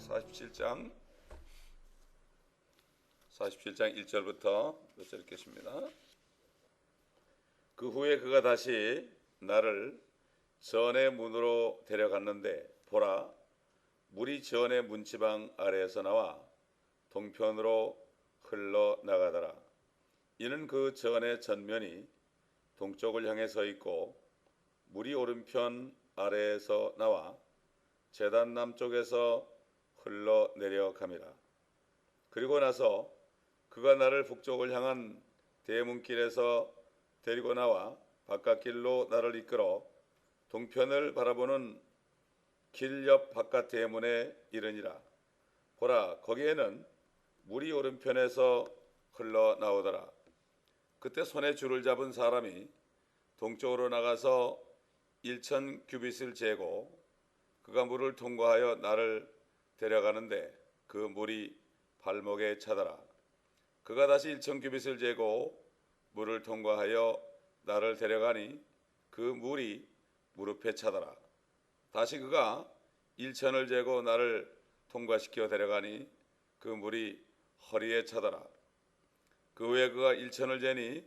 47장 1절부터 몇 절 읽겠습니다. 그 후에 그가 다시 나를 전의 문으로 데려갔는데 보라, 물이 전의 문지방 아래에서 나와 동편으로 흘러나가더라. 이는 그 전의 전면이 동쪽을 향해 서 있고 물이 오른편 아래에서 나와 제단 남쪽에서 흘러내려감이라. 그리고 나서 그가 나를 북쪽을 향한 대문길에서 데리고 나와 바깥길로 나를 이끌어 동편을 바라보는 길 옆 바깥 대문에 이르니라. 보라, 거기에는 물이 오른편에서 흘러나오더라. 그때 손에 줄을 잡은 사람이 동쪽으로 나가서 1,000 규빗을 재고 그가 물을 통과하여 나를 데려가는데 그 물이 발목에 차더라. 그가 다시 1,000 규빗을 재고 물을 통과하여 나를 데려가니 그 물이 무릎에 차더라. 다시 그가 1,000을 재고 나를 통과시켜 데려가니 그 물이 허리에 차더라. 그 후에 그가 1,000을 재니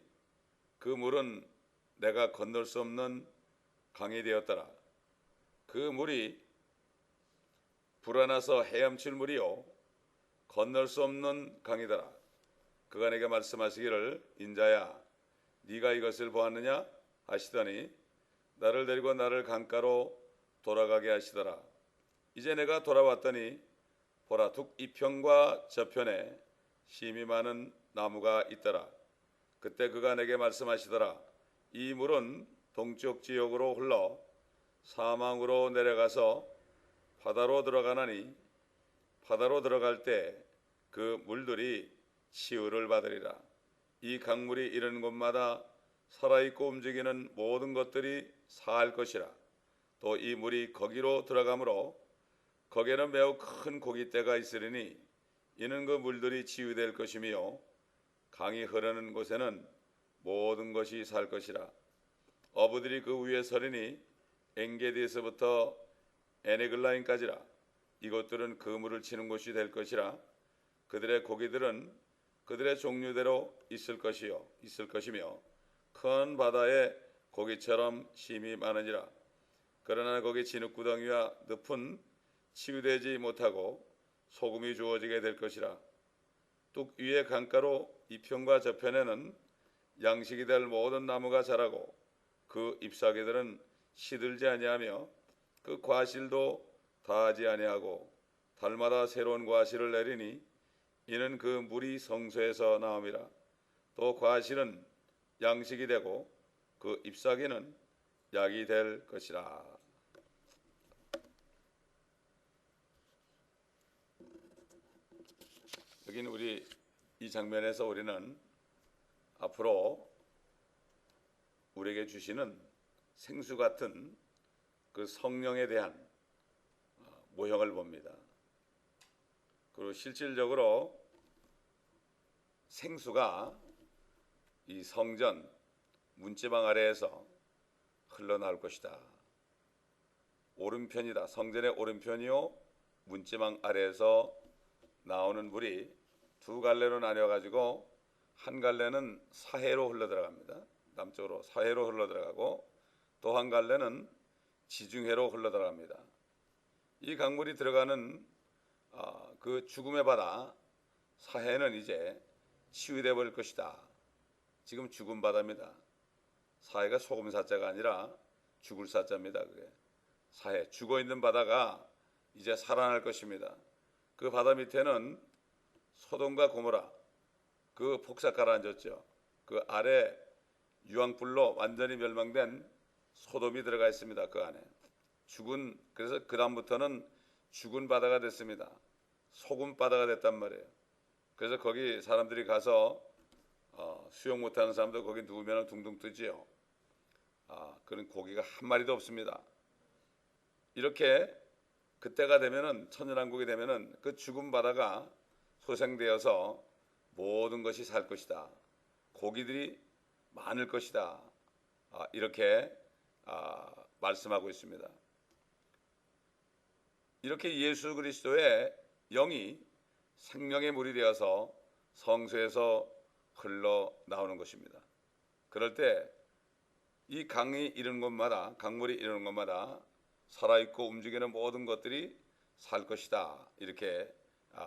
그 물은 내가 건널 수 없는 강이 되었더라. 그 물이 불어나서 헤엄칠 물이요 건널 수 없는 강이더라. 그가 내게 말씀하시기를 인자야, 네가 이것을 보았느냐 하시더니 나를 데리고 나를 강가로 돌아가게 하시더라. 이제 내가 돌아왔더니 보라, 둑 이편과 저편에 심이 많은 나무가 있더라. 그때 그가 내게 말씀하시더라. 이 물은 동쪽 지역으로 흘러 사망으로 내려가서 바다로 들어가나니 바다로 들어갈 때 그 물들이 치유를 받으리라. 이 강물이 이르는 곳마다 살아있고 움직이는 모든 것들이 살 것이라. 또 이 물이 거기로 들어가므로 거기에는 매우 큰 고깃대가 있으리니 이는 그 물들이 치유될 것이며 강이 흐르는 곳에는 모든 것이 살 것이라. 어부들이 그 위에 서리니 엔게디에서부터 에네글라인까지라. 이것들은 그물을 치는 곳이 될 것이라. 그들의 고기들은 그들의 종류대로 있을 것이며 큰 바다의 고기처럼 심이 많으니라. 그러나 거기 진흙구덩이와 늪은 치유되지 못하고 소금이 주어지게 될 것이라. 뚝 위의 강가로 이편과 저편에는 양식이 될 모든 나무가 자라고 그 잎사귀들은 시들지 아니하며 그 과실도 다하지 아니하고 달마다 새로운 과실을 내리니 이는 그 물이 성소에서 나옴이라. 또 과실은 양식이 되고 그 잎사귀는 약이 될 것이라. 여기는 우리 이 장면에서 우리는 앞으로 우리에게 주시는 생수 같은 그 성령에 대한 모형을 봅니다. 그리고 실질적으로 생수가 이 성전 문지방 아래에서 흘러나올 것이다. 오른편이다. 성전의 오른편이요 문지방 아래에서 나오는 물이 두 갈래로 나뉘어가지고 한 갈래는 사해로 흘러들어갑니다. 남쪽으로 사해로 흘러들어가고 또 한 갈래는 지중해로 흘러들어갑니다. 이 강물이 들어가는 그 죽음의 바다 사해는 이제 치유되어 버릴 것이다. 지금 죽은 바다입니다. 사해가 소금 사자가 아니라 죽을 사자입니다. 그게 사해, 죽어 있는 바다가 이제 살아날 것입니다. 그 바다 밑에는 소돔과 고모라 그 폭삭 가라앉았죠. 그 아래 유황불로 완전히 멸망된 소돔이 들어가 있습니다. 그 안에 그래서 그 다음부터는 죽은 바다가 됐습니다. 소금 바다가 됐단 말이에요. 그래서 거기 사람들이 가서 수영 못하는 사람도 거기 누우면 둥둥 뜨지요. 그런 고기가 한 마리도 없습니다. 이렇게 그때가 되면은 천연왕국이 되면은 그 죽은 바다가 소생되어서 모든 것이 살 것이다. 고기들이 많을 것이다. 이렇게 말씀하고 있습니다. 이렇게 예수 그리스도의 영이 생명의 물이 되어서 성소에서 흘러나오는 것입니다. 그럴 때 이 강이 이르는 곳마다, 강물이 이르는 곳마다 살아있고 움직이는 모든 것들이 살 것이다, 이렇게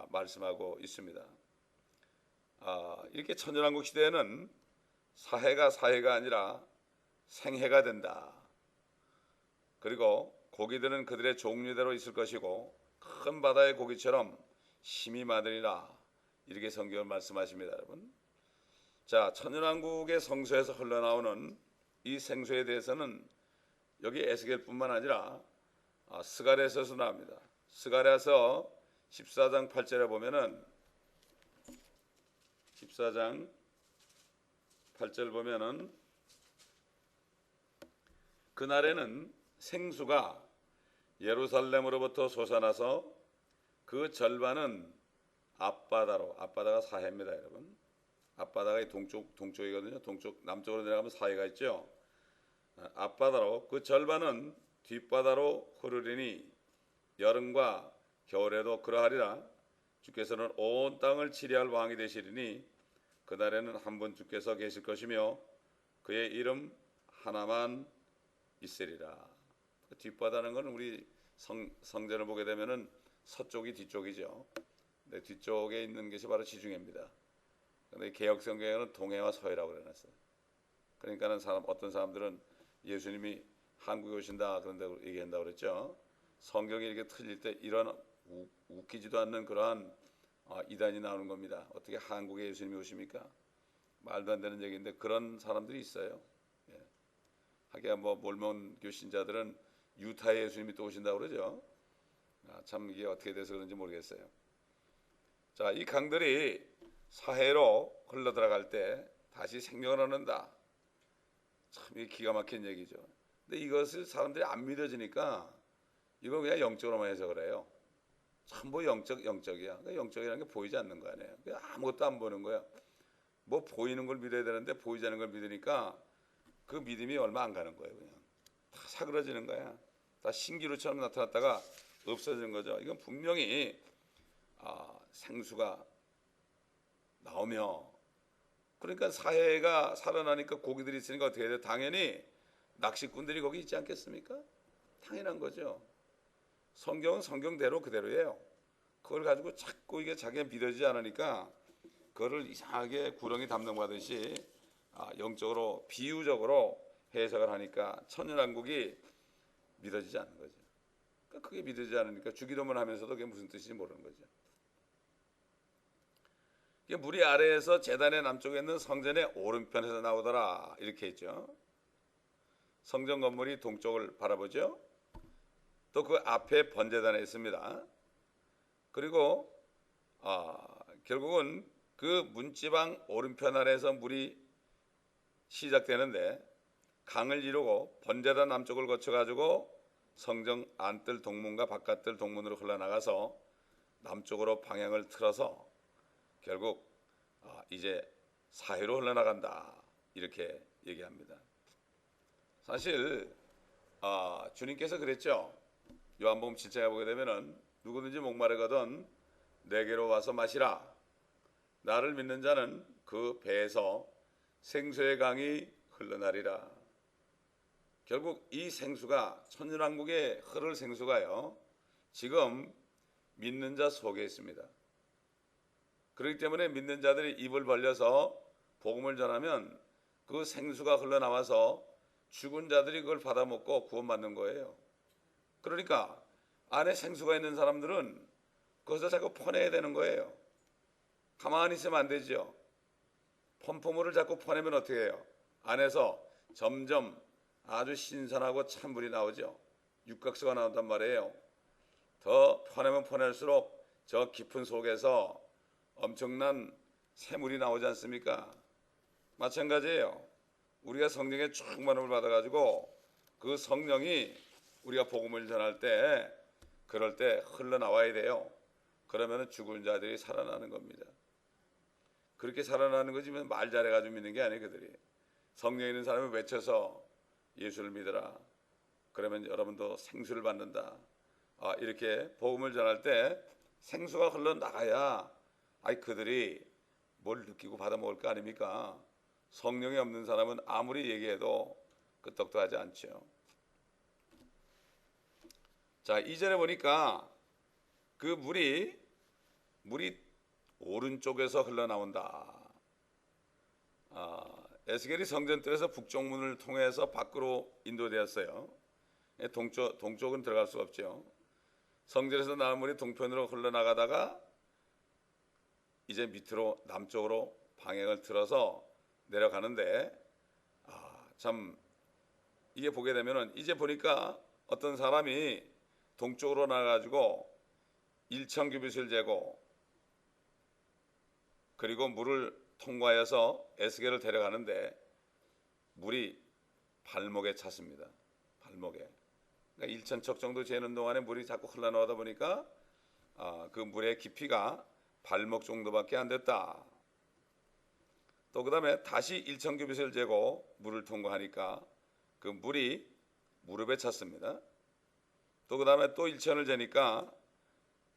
말씀하고 있습니다. 이렇게 천연왕국 시대에는 사해가 아니라 생해가 된다. 그리고 고기들은 그들의 종류대로 있을 것이고 큰 바다의 고기처럼 힘이 많으리라, 이렇게 성경을 말씀하십니다, 여러분. 자, 천연왕국의 성소에서 흘러나오는 이 생수에 대해서는 여기 에스겔뿐만 아니라 스가랴서에서 나옵니다. 스가랴서 14장 8절에 보면은 14장 8절 보면은 그날에는 생수가 예루살렘으로부터 솟아나서 그 절반은 앞바다로, 앞바다가 사해입니다, 여러분. 앞바다가 동쪽이거든요. 남쪽으로 내려가면 사해가 있죠. 앞바다로, 그 절반은 뒷바다로 흐르리니 여름과 겨울에도 그러하리라. 주께서는 온 땅을 치리할 왕이 되시리니 그날에는 한 분 주께서 계실 것이며 그의 이름 하나만 있으리라. 뒷바다는 건 우리 성전을 보게 되면은 서쪽이 뒤쪽이죠. 네, 뒤쪽에 있는 것이 바로 지중해입니다. 그런데 개역 성경에는 동해와 서해라고 그래놨어요. 그러니까는 어떤 사람들은 예수님이 한국에 오신다 그런데 얘기한다고 그랬죠. 성경이 이렇게 틀릴 때 이런 웃기지도 않는 그러한 이단이 나오는 겁니다. 어떻게 한국에 예수님이 오십니까? 말도 안 되는 얘기인데 그런 사람들이 있어요. 예. 하기야 뭐 몰몬교 신자들은 유타에 예수님이 또 오신다고 그러죠. 참 이게 어떻게 돼서 그런지 모르겠어요. 자, 이 강들이 사해로 흘러들어갈 때 다시 생명을 얻는다. 참 이게 기가 막힌 얘기죠. 근데 이것을 사람들이 안 믿어지니까 이걸 그냥 영적으로만 해석을 해요. 전부 영적이야. 그러니까 영적이라는 게 보이지 않는 거 아니에요. 그냥 아무것도 안 보는 거야. 뭐 보이는 걸 믿어야 되는데 보이지 않는 걸 믿으니까 그 믿음이 얼마 안 가는 거예요. 그냥 다 사그러지는 거야. 다 신기루처럼 나타났다가 없어지는 거죠. 이건 분명히 생수가 나오며, 그러니까 사해가 살아나니까 고기들이 있으니까 어떻게 돼요? 당연히 낚시꾼들이 거기 있지 않겠습니까? 당연한 거죠. 성경은 성경대로 그대로예요. 그걸 가지고 자꾸 이게 자기가 믿어지지 않으니까 그거를 이상하게 구렁이 담는 거하듯이 영적으로 비유적으로 해석을 하니까 천연왕국이 믿어지지 않는 거죠. 그러니까 그게 믿어지지 않으니까 주기도문 하면서도 그게 무슨 뜻인지 모르는 거죠. 물이 아래에서 제단의 남쪽에 있는 성전의 오른편에서 나오더라, 이렇게 했죠. 성전 건물이 동쪽을 바라보죠. 또 그 앞에 번제단에 있습니다. 그리고 결국은 그 문지방 오른편 아래에서 물이 시작되는데 강을 이루고 번제단 남쪽을 거쳐가지고 성전 안뜰 동문과 바깥뜰 동문으로 흘러나가서 남쪽으로 방향을 틀어서 결국 이제 사해로 흘러나간다, 이렇게 얘기합니다. 사실 주님께서 그랬죠. 요한복음 7장에 보게 되면은 누구든지 목마르거든 내게로 와서 마시라. 나를 믿는 자는 그 배에서 생수의 강이 흘러나리라. 결국 이 생수가, 천연왕국에 흐를 생수가요, 지금 믿는 자 속에 있습니다. 그렇기 때문에 믿는 자들이 입을 벌려서 복음을 전하면 그 생수가 흘러나와서 죽은 자들이 그걸 받아먹고 구원받는 거예요. 그러니까 안에 생수가 있는 사람들은 그것을 자꾸 퍼내야 되는 거예요. 가만히 있으면 안 되죠. 펌프물을 자꾸 퍼내면 어떻게 해요? 안에서 점점 아주 신선하고 찬 물이 나오죠. 육각수가 나온단 말이에요. 더 퍼내면 퍼낼수록 저 깊은 속에서 엄청난 새물이 나오지 않습니까? 마찬가지예요. 우리가 성령의 충만함을 받아가지고 그 성령이 우리가 복음을 전할 때 그럴 때 흘러나와야 돼요. 그러면 죽은 자들이 살아나는 겁니다. 그렇게 살아나는 거지 말 잘해가지고 믿는 게 아니에요. 그들이 성령 있는 사람이 외쳐서 예수를 믿어라, 그러면 여러분도 생수를 받는다, 이렇게 복음을 전할 때 생수가 흘러나가야 그들이 뭘 느끼고 받아먹을 거 아닙니까? 성령이 없는 사람은 아무리 얘기해도 끄떡도 하지 않죠. 자, 2절에 보니까 그 물이 오른쪽에서 흘러나온다. 에스겔이 성전뜰에서 북쪽문을 통해서 밖으로 인도되었어요. 동쪽은 들어갈 수 없죠. 성전에서 나온 물이 동편으로 흘러나가다가 이제 밑으로 남쪽으로 방향을 틀어서 내려가는데, 참 이게 보게 되면은 이제 보니까 어떤 사람이 동쪽으로 나가가지고 1,000규빗을 재고 그리고 물을 통과해서 에스겔을 데려가는데 물이 발목에 찼습니다. 발목에. 그러니까 1,000척 정도 재는 동안에 물이 자꾸 흘러나오다 보니까 그 물의 깊이가 발목 정도밖에 안 됐다. 또 그 다음에 다시 1,000규빗을 재고 물을 통과하니까 그 물이 무릎에 찼습니다. 또 그 다음에 또 1,000을 재니까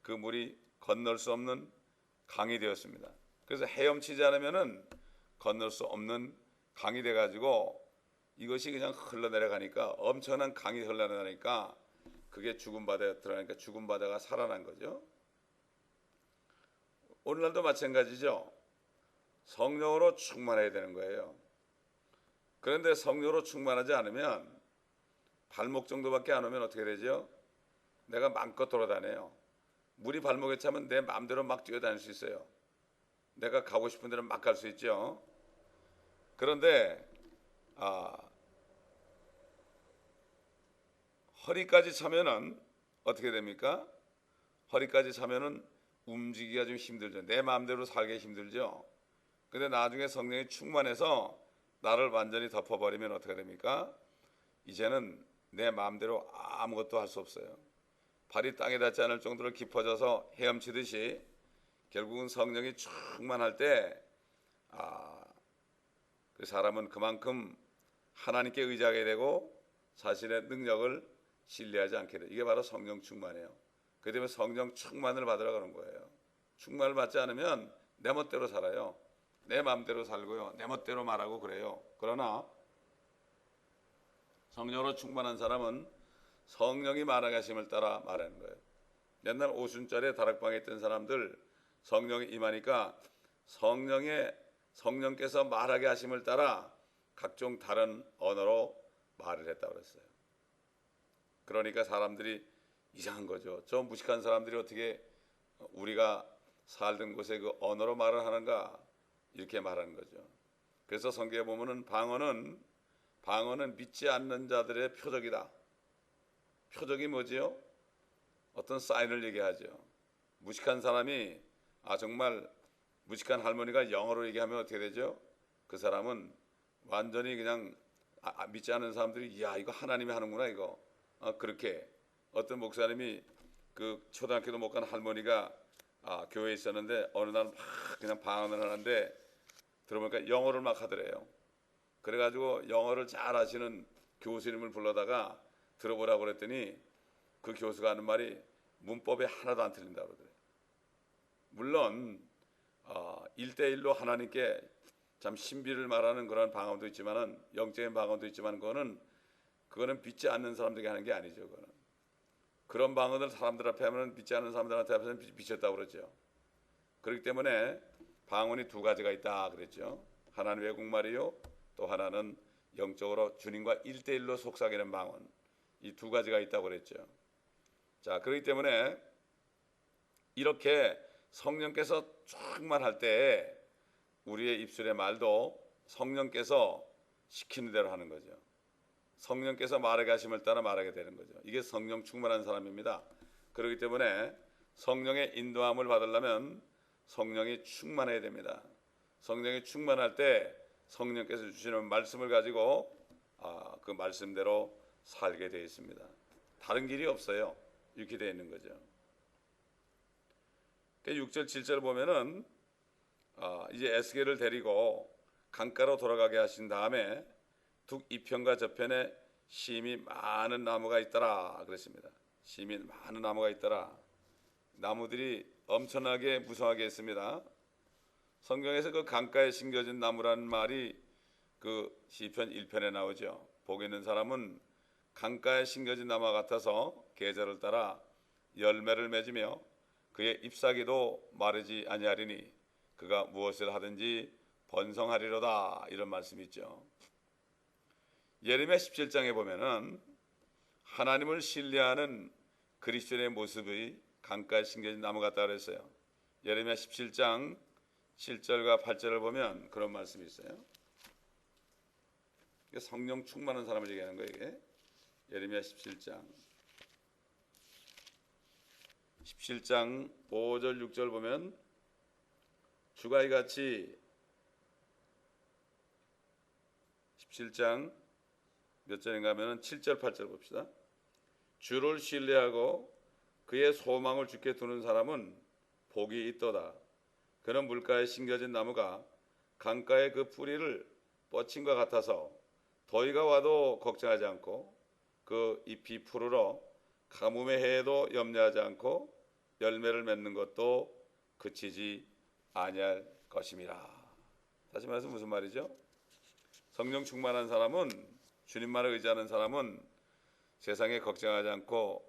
그 물이 건널 수 없는 강이 되었습니다. 그래서 헤엄치지 않으면은 건널 수 없는 강이 돼가지고 이것이 그냥 흘러내려가니까 엄청난 강이 흘러내려가니까 그게 죽은 바다에 들어가니까 죽은 바다가 살아난 거죠. 오늘날도 마찬가지죠. 성령으로 충만해야 되는 거예요. 그런데 성령으로 충만하지 않으면 발목 정도밖에 안 오면 어떻게 되죠? 내가 마음껏 돌아다녀요. 물이 발목에 차면 내 마음대로 막 뛰어다닐 수 있어요. 내가 가고 싶은 데는 막 갈 수 있죠. 그런데 허리까지 차면은 어떻게 됩니까? 허리까지 차면은 움직이기가 좀 힘들죠. 내 마음대로 살기 힘들죠. 근데 나중에 성령이 충만해서 나를 완전히 덮어버리면 어떻게 됩니까? 이제는 내 마음대로 아무것도 할 수 없어요. 발이 땅에 닿지 않을 정도로 깊어져서 헤엄치듯이 결국은 성령이 충만할 때 그 사람은 그만큼 하나님께 의지하게 되고 자신의 능력을 신뢰하지 않게 돼요. 이게 바로 성령 충만이에요. 그 때문에 성령 충만을 받으라 그런 거예요. 충만을 받지 않으면 내 멋대로 살아요. 내 마음대로 살고요. 내 멋대로 말하고 그래요. 그러나 성령으로 충만한 사람은 성령이 말하게 하심을 따라 말하는 거예요. 옛날 오순절에 다락방에 있던 사람들 성령이 임하니까 성령께서 말하게 하심을 따라 각종 다른 언어로 말을 했다고 그랬어요. 그러니까 사람들이 이상한 거죠. 저 무식한 사람들이 어떻게 우리가 살던 곳에 그 언어로 말을 하는가 이렇게 말하는 거죠. 그래서 성경에 보면은 방언은 믿지 않는 자들의 표적이다. 표적이 뭐지요? 어떤 사인을 얘기하죠. 무식한 사람이 정말 무식한 할머니가 영어로 얘기하면 어떻게 되죠? 그 사람은 완전히 그냥 믿지 않는 사람들이 야 이거 하나님이 하는구나 이거 그렇게 어떤 목사님이 그 초등학교도 못 간 할머니가 교회에 있었는데 어느 날 막 그냥 방언을 하는데 들어보니까 영어를 막 하더래요. 그래가지고 영어를 잘 하시는 교수님을 불러다가 들어보라고 그랬더니 그 교수가 하는 말이 문법에 하나도 안 틀린다고 그러더래요. 물론 1대1로 하나님께 참 신비를 말하는 그런 방언도 있지만은 영적인 방언도 있지만 그거는 믿지 않는 사람들에게 하는 게 아니죠. 그런 방언을 사람들 앞에 하면 믿지 않는 사람들한테 앞에서는 미쳤다고 그러죠. 그렇기 때문에 방언이 두 가지가 있다 그랬죠. 하나는 외국말이요, 또 하나는 영적으로 주님과 1대1로 속삭이는 방언. 이 두 가지가 있다고 그랬죠. 자, 그렇기 때문에 이렇게 성령께서 충만할 때 우리의 입술의 말도 성령께서 시키는 대로 하는 거죠. 성령께서 말하게 하심을 따라 말하게 되는 거죠. 이게 성령 충만한 사람입니다. 그렇기 때문에 성령의 인도함을 받으려면 성령이 충만해야 됩니다. 성령이 충만할 때 성령께서 주시는 말씀을 가지고 그 말씀대로 살게 되어 있습니다. 다른 길이 없어요. 이렇게 되어 있는 거죠. 6절 7절 보면은 이제 에스겔을 데리고 강가로 돌아가게 하신 다음에 북 이편과 저편에 심이 많은 나무가 있더라 그랬습니다. 심이 많은 나무가 있더라. 나무들이 엄청나게 무성하게 했습니다. 성경에서 그 강가에 심겨진 나무라는 말이 그 시편 1편에 나오죠. 복 있는 사람은 강가에 심겨진 나무와 같아서 계절을 따라 열매를 맺으며 그의 잎사귀도 마르지 아니하리니 그가 무엇을 하든지 번성하리로다, 이런 말씀이 있죠. 예레미야 17장에 보면은 하나님을 신뢰하는 그리스도인의 모습이 강가에 심겨진 나무 같다 그랬어요. 예레미야 17장 7절과 8절을 보면 그런 말씀이 있어요. 이게 성령 충만한 사람을 얘기하는 거예요. 이게 예레미야 17장 5절 6절 보면 주가 이같이 17장 몇 절인가 하면 7절 8절 봅시다. 주를 신뢰하고 그의 소망을 주께 두는 사람은 복이 있도다. 그는 물가에 심겨진 나무가 강가의 그 뿌리를 뻗친과 같아서 더위가 와도 걱정하지 않고 그 잎이 푸르러 가뭄의 해에도 염려하지 않고 열매를 맺는 것도 그치지 아니할 것임이라. 다시 말해서 무슨 말이죠? 성령 충만한 사람은, 주님만을 의지하는 사람은 세상에 걱정하지 않고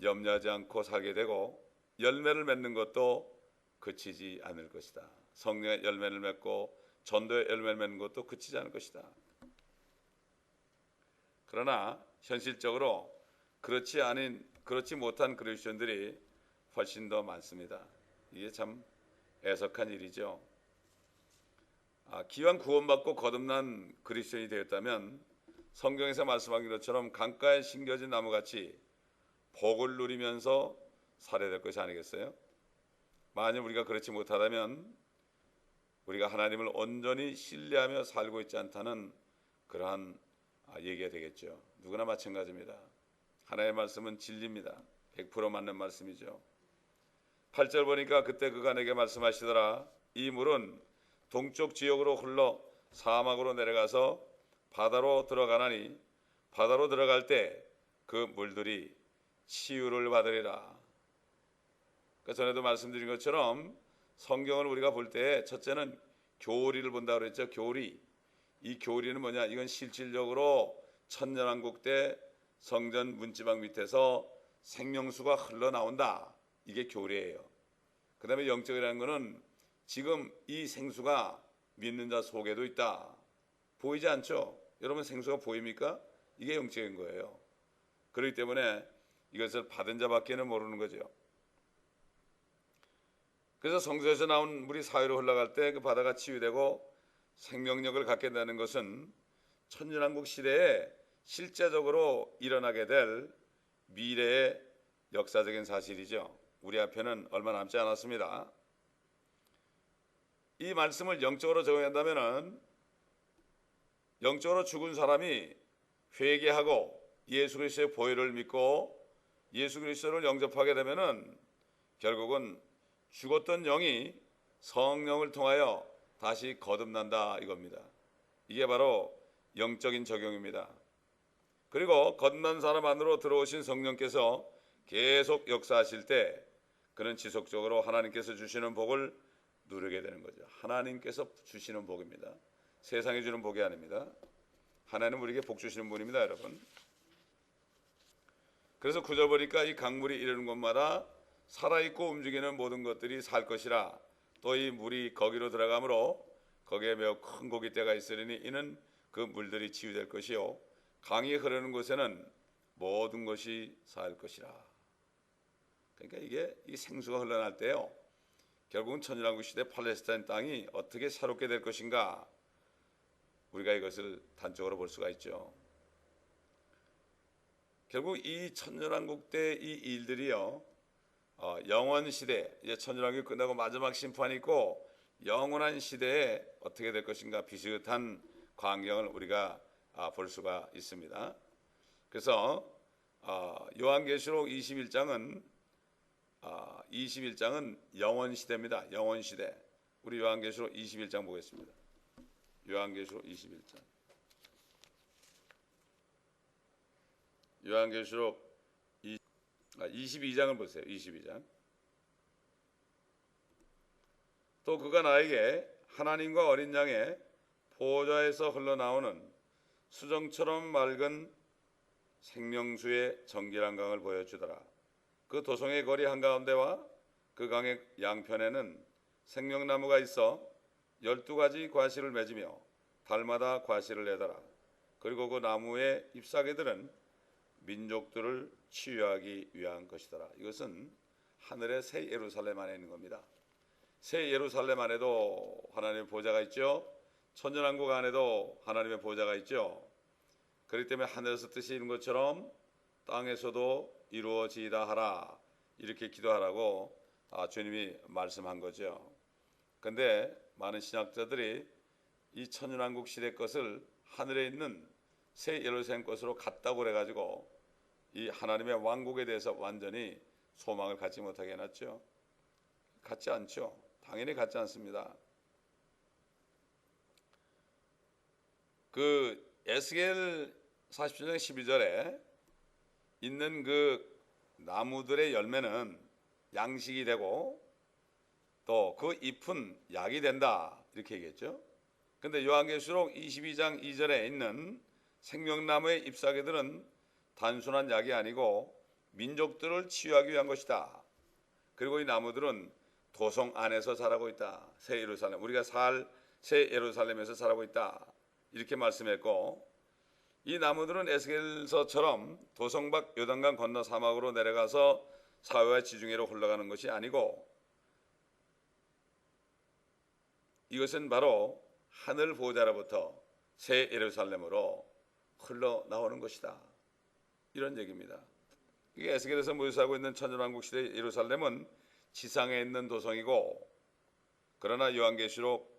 염려하지 않고 살게 되고 열매를 맺는 것도 그치지 않을 것이다. 성령의 열매를 맺고 전도의 열매를 맺는 것도 그치지 않을 것이다. 그러나 현실적으로 그렇지 못한 그리스도인들이 훨씬 더 많습니다. 이게 참 애석한 일이죠. 기왕 구원받고 거듭난 그리스도인이 되었다면 성경에서 말씀하신 것처럼 강가에 심겨진 나무같이 복을 누리면서 살아야 될 것이 아니겠어요? 만약 우리가 그렇지 못하다면 우리가 하나님을 온전히 신뢰하며 살고 있지 않다는 그러한 얘기가 되겠죠. 누구나 마찬가지입니다. 하나님의 말씀은 진리입니다. 100% 맞는 말씀이죠. 8절 보니까 그때 그가 내게 말씀하시더라. 이 물은 동쪽 지역으로 흘러 사막으로 내려가서 바다로 들어가나니 바다로 들어갈 때 그 물들이 치유를 받으리라. 그러니까 전에도 말씀드린 것처럼 성경을 우리가 볼 때 첫째는 교리를 본다고 그랬죠. 교리. 이 교리는 뭐냐? 이건 실질적으로 천년왕국 때 성전 문지방 밑에서 생명수가 흘러나온다. 이게 교리예요. 그 다음에 영적이라는 것은 지금 이 생수가 믿는 자 속에도 있다. 보이지 않죠? 여러분 생수가 보입니까? 이게 영적인 거예요. 그렇기 때문에 이것을 받은 자밖에는 모르는 거죠. 그래서 성소에서 나온 물이 사회로 흘러갈 때 그 바다가 치유되고 생명력을 갖게 되는 것은 천년왕국 시대에 실제적으로 일어나게 될 미래의 역사적인 사실이죠. 우리 앞에는 얼마 남지 않았습니다. 이 말씀을 영적으로 적용한다면 영적으로 죽은 사람이 회개하고 예수 그리스도의 보혈을 믿고 예수 그리스도를 영접하게 되면 결국은 죽었던 영이 성령을 통하여 다시 거듭난다 이겁니다. 이게 바로 영적인 적용입니다. 그리고 거듭난 사람 안으로 들어오신 성령께서 계속 역사하실 때 그는 지속적으로 하나님께서 주시는 복을 누리게 되는 거죠. 하나님께서 주시는 복입니다. 세상이 주는 복이 아닙니다. 하나님은 우리에게 복 주시는 분입니다, 여러분. 그래서 9절 보니까 이 강물이 이르는 곳마다 살아있고 움직이는 모든 것들이 살 것이라. 또 이 물이 거기로 들어가므로 거기에 매우 큰 고깃대가 있으리니 이는 그 물들이 치유될 것이요 강이 흐르는 곳에는 모든 것이 살 것이라. 그러니까 이게 이 생수가 흘러날 때요, 결국은 천년왕국 시대 팔레스타인 땅이 어떻게 새롭게 될 것인가, 우리가 이것을 단적으로 볼 수가 있죠. 결국 이 천년왕국 때 이 일들이요, 영원 시대, 이제 천년왕국이 끝나고 마지막 심판이 있고 영원한 시대에 어떻게 될 것인가 비슷한 광경을 우리가 볼 수가 있습니다. 그래서 요한계시록 21장은 영원 시대입니다. 영원 시대. 우리 요한계시록 21장 보겠습니다. 요한계시록 21장. 요한계시록 22장을 보세요. 22장. 또 그가 나에게 하나님과 어린 양의 보좌에서 흘러나오는 수정처럼 맑은 생명수의 정결한 강을 보여주더라. 그 도성의 거리 한가운데와 그 강의 양편에는 생명나무가 있어 12가지 과실을 맺으며 달마다 과실을 내더라. 그리고 그 나무의 잎사귀들은 민족들을 치유하기 위한 것이더라. 이것은 하늘의 새 예루살렘 안에 있는 겁니다. 새 예루살렘 안에도 하나님의 보좌가 있죠. 천년왕국 안에도 하나님의 보좌가 있죠. 그렇기 때문에 하늘에서 뜻이 이룬 것처럼 땅에서도 이루어지이다 하라, 이렇게 기도하라고 주님이 말씀한 거죠. 근데 많은 신학자들이 이 천년왕국 시대 것을 하늘에 있는 새 예루살렘 것으로 같다고 그래가지고 이 하나님의 왕국에 대해서 완전히 소망을 갖지 못하게 해놨죠. 같지 않죠. 당연히 같지 않습니다. 그 에스겔 47장 12절에 있는 그 나무들의 열매는 양식이 되고 또 그 잎은 약이 된다, 이렇게 얘기했죠. 근데 요한계시록 22장 2절에 있는 생명나무의 잎사귀들은 단순한 약이 아니고 민족들을 치유하기 위한 것이다. 그리고 이 나무들은 도성 안에서 자라고 있다. 새 예루살렘, 우리가 살 새 예루살렘에서 자라고 있다, 이렇게 말씀했고, 이 나무들은 에스겔서처럼 도성 밖 요단강 건너 사막으로 내려가서 사회와 지중해로 흘러가는 것이 아니고, 이것은 바로 하늘 보좌로부터 새 예루살렘으로 흘러나오는 것이다, 이런 얘기입니다. 이게 에스겔에서 묘사하고 있는 천년왕국 시대 예루살렘은 지상에 있는 도성이고, 그러나 요한계시록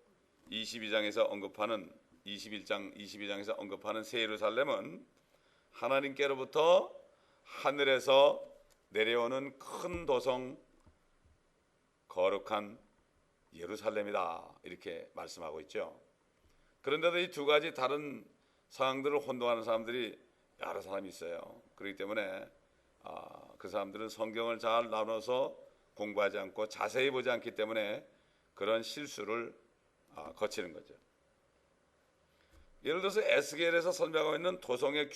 22장에서 언급하는 21장 22장에서 언급하는 새 예루살렘은 하나님께로부터 하늘에서 내려오는 큰 도성, 거룩한 예루살렘이다, 이렇게 말씀하고 있죠. 그런데도 이 두 가지 다른 상황들을 혼동하는 사람들이 여러 사람이 있어요. 그렇기 때문에 그 사람들은 성경을 잘 나눠서 공부하지 않고 자세히 보지 않기 때문에 그런 실수를 거치는 거죠. 예를 들어서 에스겔에서 설명하고 있는 도성의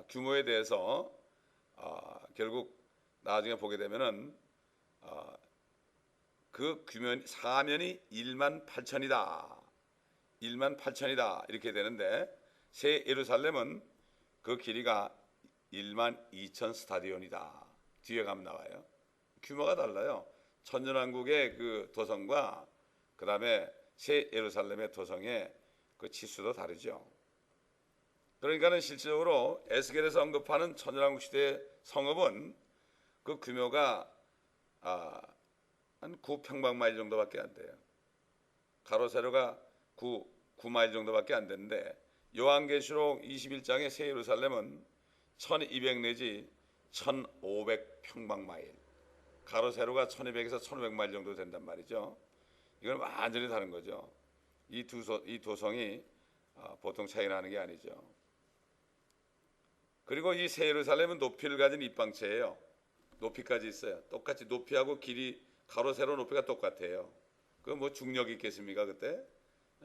규모에 대해서 결국 나중에 보게 되면은 그 사면이 1만 8천이다. 1만 8천이다. 이렇게 되는데 새 예루살렘은 그 길이가 1만 2천 스타디온이다. 뒤에 가면 나와요. 규모가 달라요. 천년왕국의 그 도성과 그 다음에 새 예루살렘의 도성의 그 치수도 다르죠. 그러니까는 실질적으로 에스겔에서 언급하는 천년왕국 시대의 성읍은 그 규모가 한 9평방마일 정도밖에 안 돼요. 가로 세로가 9마일 정도밖에 안 되는데, 요한계시록 21장의 새 예루살렘은 1200 내지 1500평방마일, 가로 세로가 1200에서 1500마일 정도 된단 말이죠. 이건 완전히 다른 거죠. 이 도성이 보통 차이 나는 게 아니죠. 그리고 이 새 예루살렘은 높이를 가진 입방체예요. 높이까지 있어요. 똑같이 높이하고 길이, 가로 세로 높이가 똑같아요. 그 뭐 중력이 있겠습니까? 그때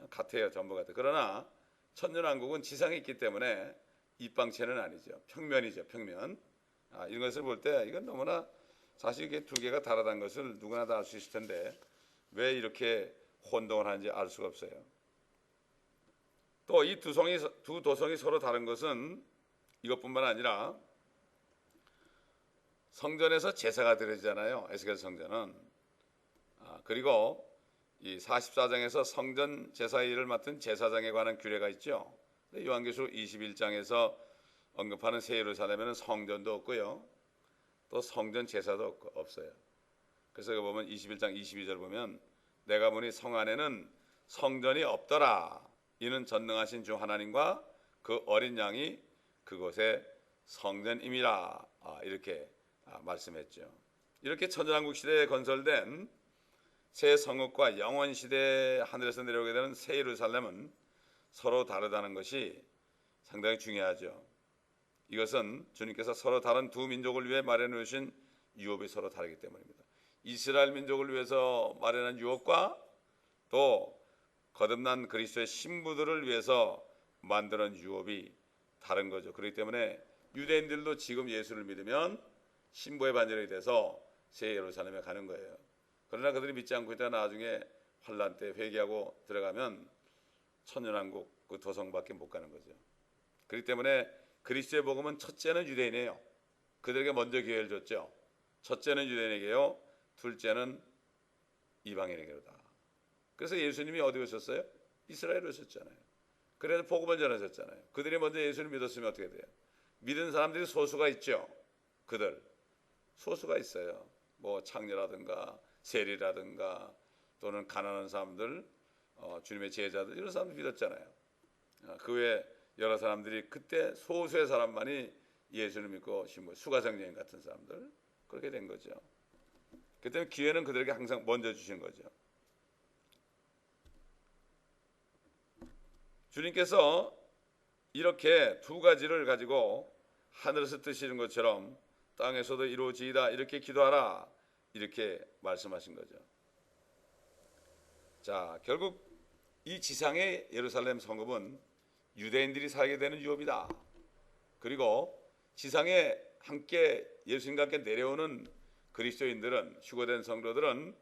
같아요. 전부 같아요. 그러나 천년왕국은 지상에 있기 때문에 입방체는 아니죠. 평면이죠. 평면. 이런 것을 볼 때 이건 너무나 사실 이게 두 개가 다르다는 것을 누구나 다 알 수 있을 텐데 왜 이렇게 혼동을 하는지 알 수가 없어요. 또 이 두 도성이 서로 다른 것은 이것뿐만 아니라 성전에서 제사가 드려지잖아요. 에스겔 성전은. 그리고 이 44장에서 성전 제사 일을 맡은 제사장에 관한 규례가 있죠. 요한계시록 21장에서 언급하는 새 예루살렘에는 성전도 없고요. 또 성전 제사도 없어요. 그래서 보면 21장 22절 보면 내가 보니 성 안에는 성전이 없더라. 이는 전능하신 주 하나님과 그 어린 양이 그곳에 성전임이라. 이렇게 말씀했죠. 이렇게 천년왕국 시대에 건설된 새 성읍과 영원 시대 하늘에서 내려오게 되는 새 예루살렘은 서로 다르다는 것이 상당히 중요하죠. 이것은 주님께서 서로 다른 두 민족을 위해 마련해 주신 유업이 서로 다르기 때문입니다. 이스라엘 민족을 위해서 마련한 유업과 또 거듭난 그리스도의 신부들을 위해서 만드는 유업이 다른 거죠. 그렇기 때문에 유대인들도 지금 예수를 믿으면 신부의 반열이 돼서 새 예루살렘에 가는 거예요. 그러나 그들이 믿지 않고 있다가 나중에 환란 때 회개하고 들어가면 천년왕국 그 도성밖에 못 가는 거죠. 그렇기 때문에 그리스도의 복음은 첫째는 유대인이에요. 그들에게 먼저 기회를 줬죠. 첫째는 유대인에게요, 둘째는 이방인에게로다. 그래서 예수님이 어디 오셨어요? 이스라엘에 오셨잖아요. 그래서 복음을 전하셨잖아요. 그들이 먼저 예수를 믿었으면 어떻게 돼요? 믿은 사람들이 소수가 있죠. 그들 소수가 있어요. 뭐 창녀라든가 세리라든가 또는 가난한 사람들, 주님의 제자들, 이런 사람들 믿었잖아요. 그 외에 여러 사람들이, 그때 소수의 사람만이 예수를 믿고 수가성여인 같은 사람들, 그렇게 된 거죠. 그때는 기회는 그들에게 항상 먼저 주신 거죠. 주님께서 이렇게 두 가지를 가지고 하늘에서 뜨시는 것처럼 땅에서도 이루어지이다, 이렇게 기도하라, 이렇게 말씀하신 거죠. 자, 결국 이 지상의 예루살렘 성읍은 유대인들이 살게 되는 유업이다. 그리고 지상에 함께 예수님과 함께 내려오는 그리스도인들은, 휴거된 성도들은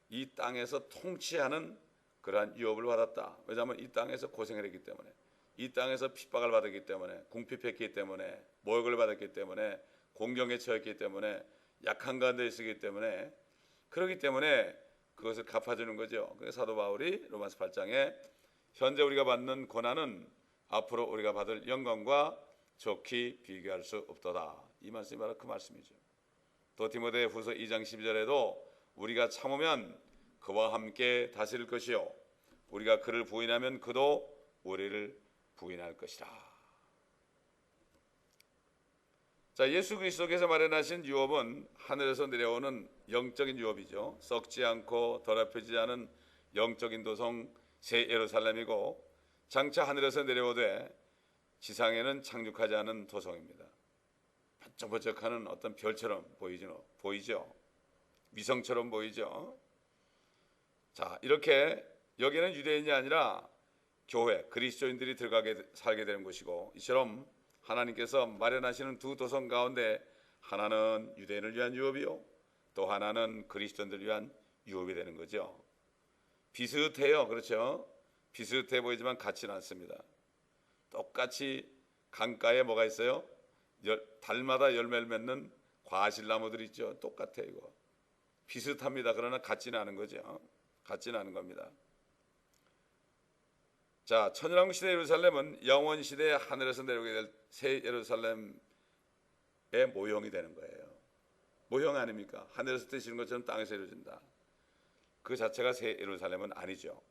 이 땅에서 통치하는 그러한 유업을 받았다. 왜냐하면 이 땅에서 고생을 했기 때문에, 이 땅에서 핍박을 받았기 때문에, 궁핍했기 때문에, 모욕을 받았기 때문에, 공경에 처했기 때문에, 약한 가운데 있었기 때문에, 그렇기 때문에 그것을 갚아주는 거죠. 그래서 사도 바울이 로마서 8장에 현재 우리가 받는 고난은 앞으로 우리가 받을 영광과 좋게 비교할 수 없도다. 이 말씀이 바로 그 말씀이죠. 또 디모데 후서 2장 12절에도 우리가 참으면 그와 함께 다스릴 것이요, 우리가 그를 부인하면 그도 우리를 부인할 것이라. 자, 예수 그리스도께서 마련하신 유업은 하늘에서 내려오는 영적인 유업이죠. 썩지 않고 더럽혀지지 않은 영적인 도성 새 예루살렘이고, 장차 하늘에서 내려오되 지상에는 착륙하지 않은 도성입니다. 번쩍번쩍하는 어떤 별처럼 보이죠. 위성처럼 보이죠. 자, 이렇게 여기는 유대인이 아니라 교회, 그리스도인들이 들어가게 살게 되는 곳이고, 이처럼 하나님께서 마련하시는 두 도성 가운데 하나는 유대인을 위한 유업이요, 또 하나는 그리스도인들을 위한 유업이 되는 거죠. 비슷해요. 그렇죠? 비슷해 보이지만 같지는 않습니다. 똑같이 강가에 뭐가 있어요? 달마다 열매를 맺는 과실나무들 있죠. 똑같아요. 이거 비슷합니다. 그러나 같지는 않은 거죠. 같지는 않은 겁니다. 자, 천년왕국 시대 예루살렘은 영원 시대에 하늘에서 내려오게 될 새 예루살렘의 모형이 되는 거예요. 모형 아닙니까? 하늘에서 뜨시는 것처럼 땅에서 이루어진다. 그 자체가 새 예루살렘은 아니죠.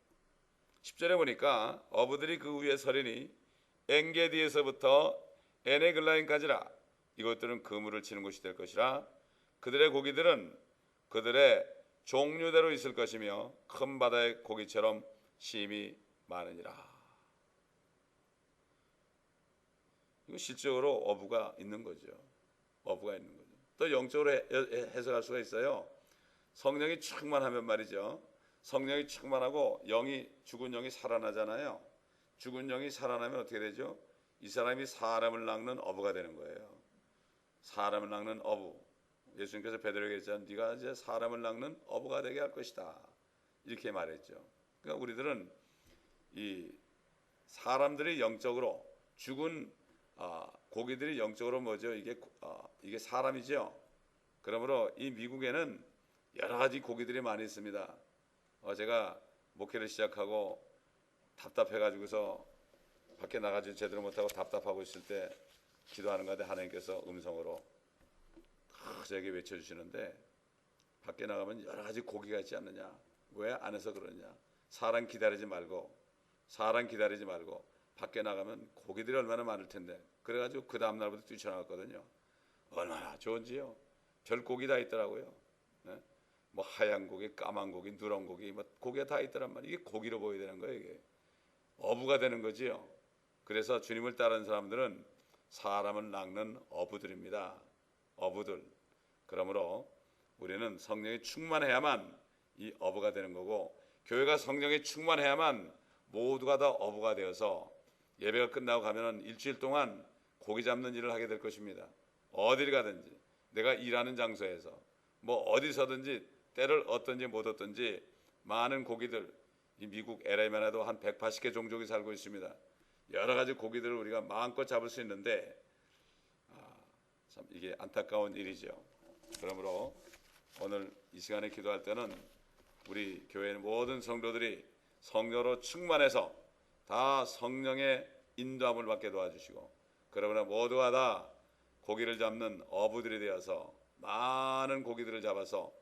10절에 보니까 어부들이 그 위에 서리니 엔게디에서부터 에네글라인까지라, 이것들은 그물을 치는 곳이 될 것이라. 그들의 고기들은 그들의 종류대로 있을 것이며 큰 바다의 고기처럼 심이 많으니라. 이거 실제로 어부가 있는 거죠. 어부가 있는 거죠. 또 영적으로 해석할 수가 있어요. 성령이 충만하면 말이죠. 성령이 충만하고 죽은 영이 살아나잖아요. 죽은 영이 살아나면 어떻게 되죠? 이 사람이 사람을 낚는 어부가 되는 거예요. 사람을 낚는 어부. 예수님께서 베드로에게 했잖아요. 네가 이제 사람을 낚는 어부가 되게 할 것이다, 이렇게 말했죠. 그러니까 우리들은 이 사람들이 영적으로, 죽은 고기들이 영적으로 뭐죠? 이게 사람이죠. 그러므로 이 미국에는 여러 가지 고기들이 많이 있습니다. 제가 목회를 시작하고 답답해가지고서 밖에 나가지 제대로 못하고 답답하고 있을 때 기도하는 가운데 하나님께서 음성으로 저에게 외쳐주시는데, 밖에 나가면 여러 가지 고기가 있지 않느냐, 왜 안에서 그러냐, 사람 기다리지 말고 밖에 나가면 고기들이 얼마나 많을 텐데. 그래가지고 그 다음날부터 뛰쳐나갔거든요. 얼마나 좋은지요. 별고기 다 있더라고요. 네? 뭐 하얀 고기, 까만 고기, 누런 고기, 뭐 고기가 다 있더란 말이에요. 이게 고기로 보여야 되는 거예요. 이게 어부가 되는 거지요. 그래서 주님을 따르는 사람들은 사람을 낚는 어부들입니다. 어부들. 그러므로 우리는 성령이 충만해야만 이 어부가 되는 거고, 교회가 성령이 충만해야만 모두가 다 어부가 되어서 예배가 끝나고 가면은 일주일 동안 고기 잡는 일을 하게 될 것입니다. 어디를 가든지, 내가 일하는 장소에서 뭐 어디서든지 때를 얻든지 못 얻든지 많은 고기들, 이 미국 LA만 해도 한 180개 종족이 살고 있습니다. 여러 가지 고기들을 우리가 마음껏 잡을 수 있는데 참 이게 안타까운 일이죠. 그러므로 오늘 이 시간에 기도할 때는 우리 교회의 모든 성도들이 성령으로 충만해서 다 성령의 인도함을 받게 도와주시고, 그러므로 모두가 다 고기를 잡는 어부들이 되어서 많은 고기들을 잡아서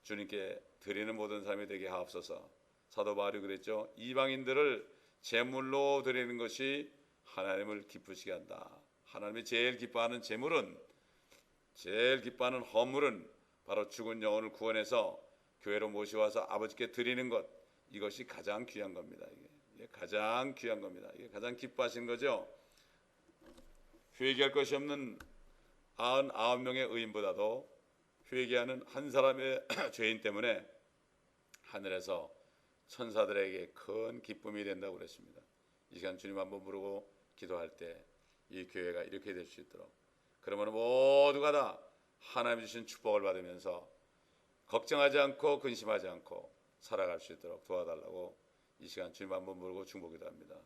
주님께 드리는 모든 사람이 되게 하옵소서. 사도 바울이 그랬죠. 이방인들을 제물로 드리는 것이 하나님을 기쁘시게 한다. 하나님이 제일 기뻐하는 제물은, 제일 기뻐하는 헌물은 바로 죽은 영혼을 구원해서 교회로 모셔와서 아버지께 드리는 것, 이것이 가장 귀한 겁니다. 이게 가장 귀한 겁니다. 이게 가장 기뻐하신 거죠. 회개할 것이 없는 99명의 의인보다도 회개하는 한 사람의 죄인 때문에 하늘에서 천사들에게 큰 기쁨이 된다고 그랬습니다. 이 시간 주님 한번 부르고 기도할 때 이 교회가 이렇게 될 수 있도록, 그러면 모두가 다 하나님 주신 축복을 받으면서 걱정하지 않고 근심하지 않고 살아갈 수 있도록 도와달라고 이 시간 주님 한번 부르고 중보기도 합니다.